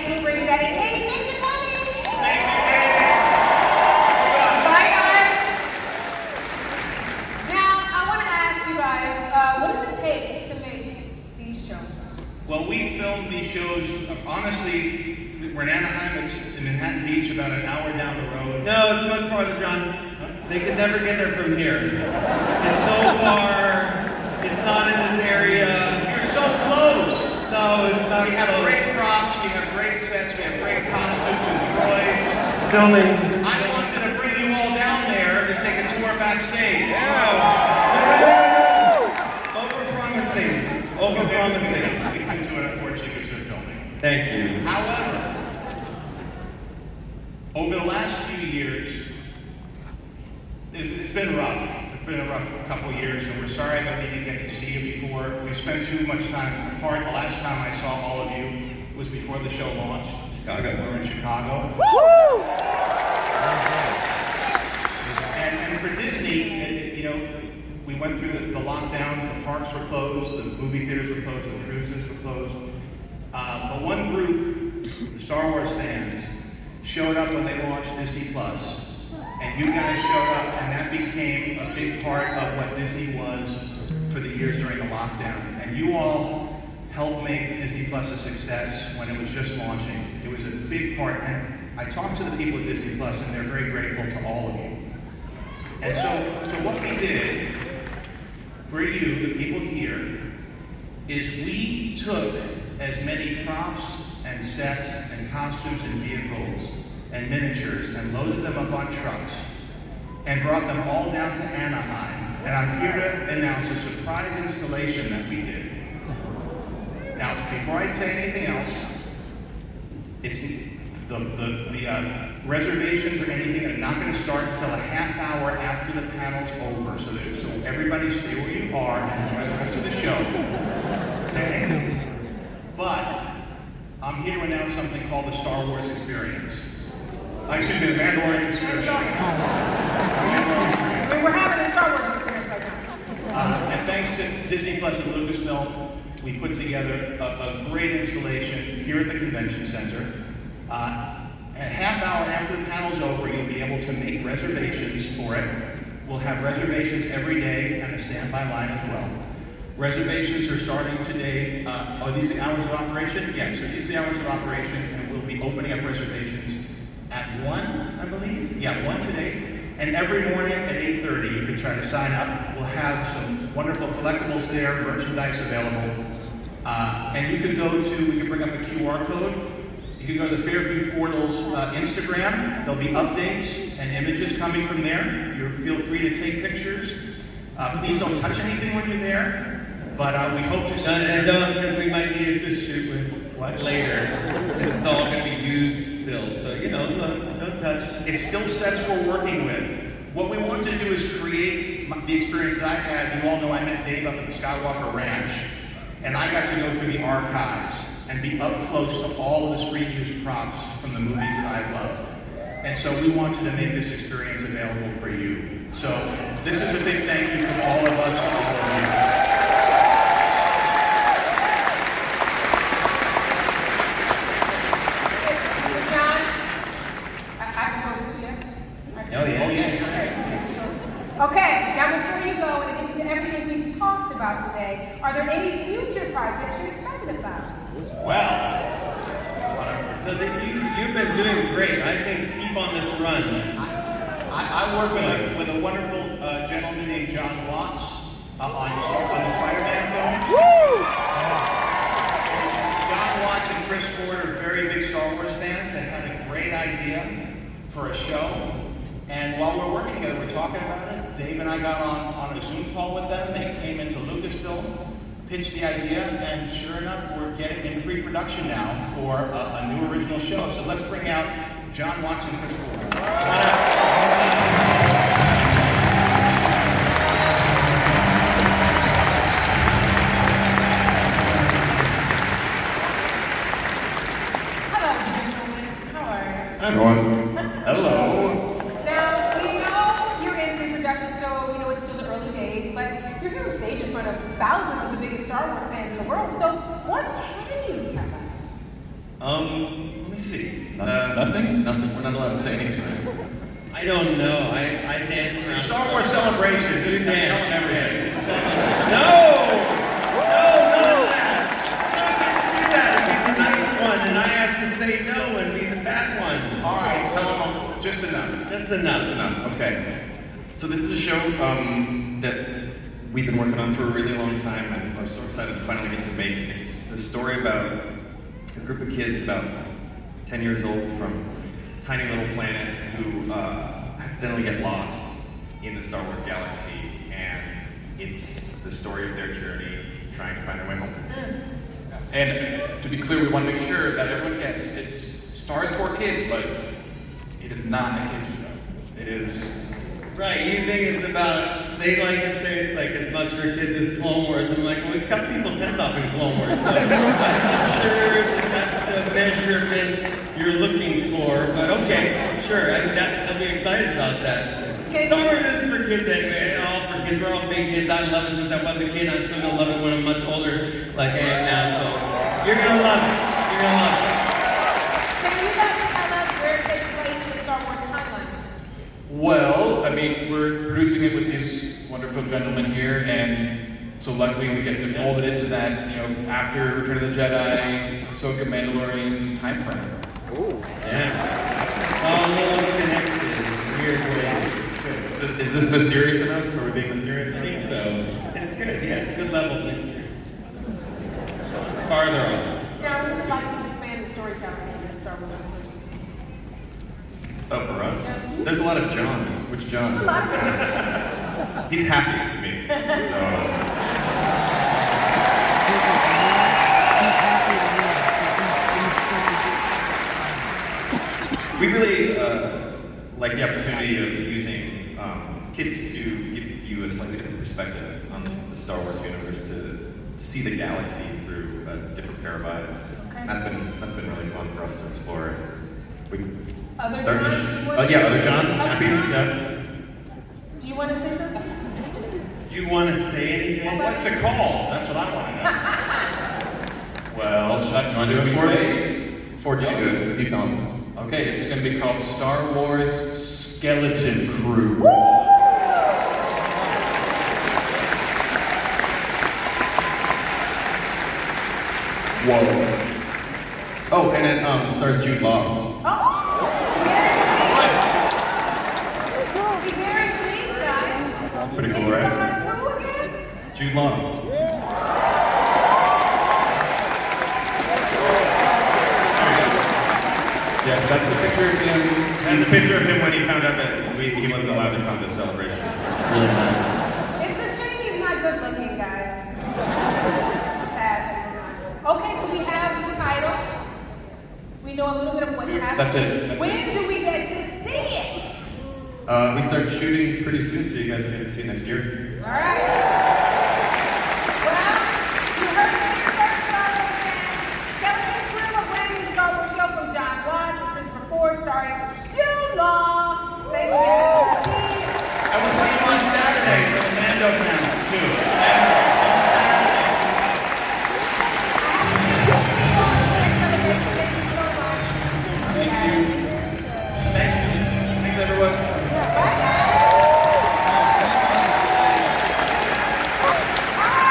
Katie for bringing that in. Katie, thanks for coming. Thank you, Katie. Bye, guys. Now, I want to ask you guys, what does it take to make these shows? Well, we filmed these shows, honestly, we're in Anaheim, it's in Manhattan Beach, about an hour down the road. No, it's much farther, John. They could never get there from here. It's so far. It's not in this area. You're so close. No, it's not. We have great props, we have great sets, we have great costumes and droids. Filming. I wanted to bring you all down there to take a tour backstage. Over-promising. Over-promising. We couldn't do it, unfortunately, because they're filming. Thank you. However, over the last few years, it's been rough. It's been a rough couple of years, and we're sorry that we didn't get to see you before. We spent too much time apart. The last time I saw all of you was before the show launched. Chicago. We were in Chicago. Woo! And for Disney, you know, we went through the lockdowns. The parks were closed, the movie theaters were closed, the cruises were closed. But one group, the Star Wars fans, showed up when they launched Disney Plus. And you guys showed up, and that became a big part of what Disney was for the years during the lockdown. And you all helped make Disney Plus a success when it was just launching. It was a big part, and I talked to the people at Disney Plus, and they're very grateful to all of you. And so what we did for you, the people here, is we took as many props and sets and costumes and vehicles and miniatures and loaded them up on trucks and brought them all down to Anaheim. And I'm here to announce a surprise installation that we did. Now, before I say anything else, it's the reservations or anything are not going to start until a half hour after the panel's over. So everybody stay where you are and enjoy the rest of the show. Okay? But I'm here to announce something called the Star Wars Experience. Excuse me, the Mandalorian Experience. We're having a Star Wars experience right now. And thanks to Disney Plus and Lucasfilm, we put together a great installation here at the convention center. A half hour after the panel's over, you'll be able to make reservations for it. We'll have reservations every day and a standby line as well. Reservations are starting today. Are these the hours of operation? Yes, so these are the hours of operation, and we'll be opening up reservations at 1, I believe. Yeah, 1 today. And every morning at 8:30, you can try to sign up. We'll have some wonderful collectibles there, merchandise available. And you can we can bring up a QR code. You can go to the Fairview Portal's Instagram. There'll be updates and images coming from there. Feel free to take pictures. Please don't touch anything when you're there, but we hope to see you. And don't, because we might need it to shoot with later. It's all going to be used still, so you know, don't touch. It's still sets we're working with. What we want to do is create the experience that I had. You all know I met Dave up at the Skywalker Ranch, and I got to go through the archives and be up close to all of the screen-used props from the movies that I loved. And so we wanted to make this experience available for you. So this is a big thank you from all of us to all of you. John, I can go too, yeah? Oh yeah. Oh yeah. Okay, now before you go, in addition to everything we've talked about today, are there any future projects you're excited about? Well, So you've been doing great. I think keep on this run. I work with a wonderful gentleman named John Watts on the Spider-Man films. Woo! John Watts and Chris Ford are very big Star Wars fans. They had a great idea for a show. And while we're working together, we're talking about it. Dave and I got on a Zoom call with them. They came into Lucasfilm, pitched the idea, and sure enough, we're getting in pre-production now for a new original show. So let's bring out John Watts and Chris Ford. Hello, gentlemen. How are you? Hi, everyone. Hello. Now, we know you're in pre-production, so you know it's still the early days, but you're here on stage in front of thousands of the biggest Star Wars fans in the world. So what can you tell us Let me see. Nothing? Nothing. We're not allowed to say anything, right? I don't know. I danced The around. Star Wars celebration, just tell them everything. No! No, none of that! You don't get to do that. It'd be the nice one, and I have to say no and be the bad one. All right, tell them just enough. Just enough. Enough. Okay. So this is a show that we've been working on for a really long time, and we're so excited to finally get to make. It's the story about a group of kids about 10 years old from a tiny little planet who accidentally get lost in the Star Wars galaxy, and it's the story of their journey trying to find their way home. And to be clear, we want to make sure that everyone gets it's Stars for kids, but it is not a kids show. It is. Right, you think it's about, they like to say it's like as much for kids as Clone Wars. I'm like, well, we cut people's heads off in Clone Wars, so I'm not sure that that's the measurement you're looking for, but okay, sure, I'll be excited about that. Okay. Star Wars is for kids anyway, all for kids, we're all big kids. I love it since I was a kid, I'm still gonna love it when I'm much older, like I am now, so you're gonna love it, you're gonna love it. Can you guys tell us where it takes place in the Star Wars timeline? Well, I mean, we're producing it with these wonderful gentlemen here, and so luckily we get to fold it into that, after Return of the Jedi, Ahsoka, Mandalorian time frame. Yeah. All little connected in weird ways. Is this mysterious enough? Are we being mysterious I enough? think so. It's good, yeah, it's a good level of mystery. Farther on. John, would you like to expand the storytelling in the Star Wars universe? Oh, for us? There's a lot of Johns. Which John? A lot of them. He's happy to me. So. We really like the opportunity of using kids to give you a slightly different perspective on the Star Wars universe, to see the galaxy through a different pair of eyes. Okay. That's been really fun for us to explore. We Other start John, to- you would- Oh yeah, other John. Other Happy. John? Yeah. Do you want to say something? Do you want to say anything? Well, what's it called? That's what I want to know. Well, Chuck, you want to do it before me? Ford, you do it. You tell him. Okay, it's going to be called Star Wars Skeleton Crew. Whoa. Oh, and it stars Jude Law. Oh! Be very clean, guys. Pretty cool, It right? stars who again? Jude Law. Yes, that's the picture of him. And the picture of him when he found out that he wasn't allowed to come to the celebration. Really mad. It's a shame he's not good looking, guys. Sad that he's not. Okay, so we have the title. We know a little bit of what's happening. That's it. That's when it. do we get to see it? We start shooting pretty soon, so you guys will get to see next year. All right.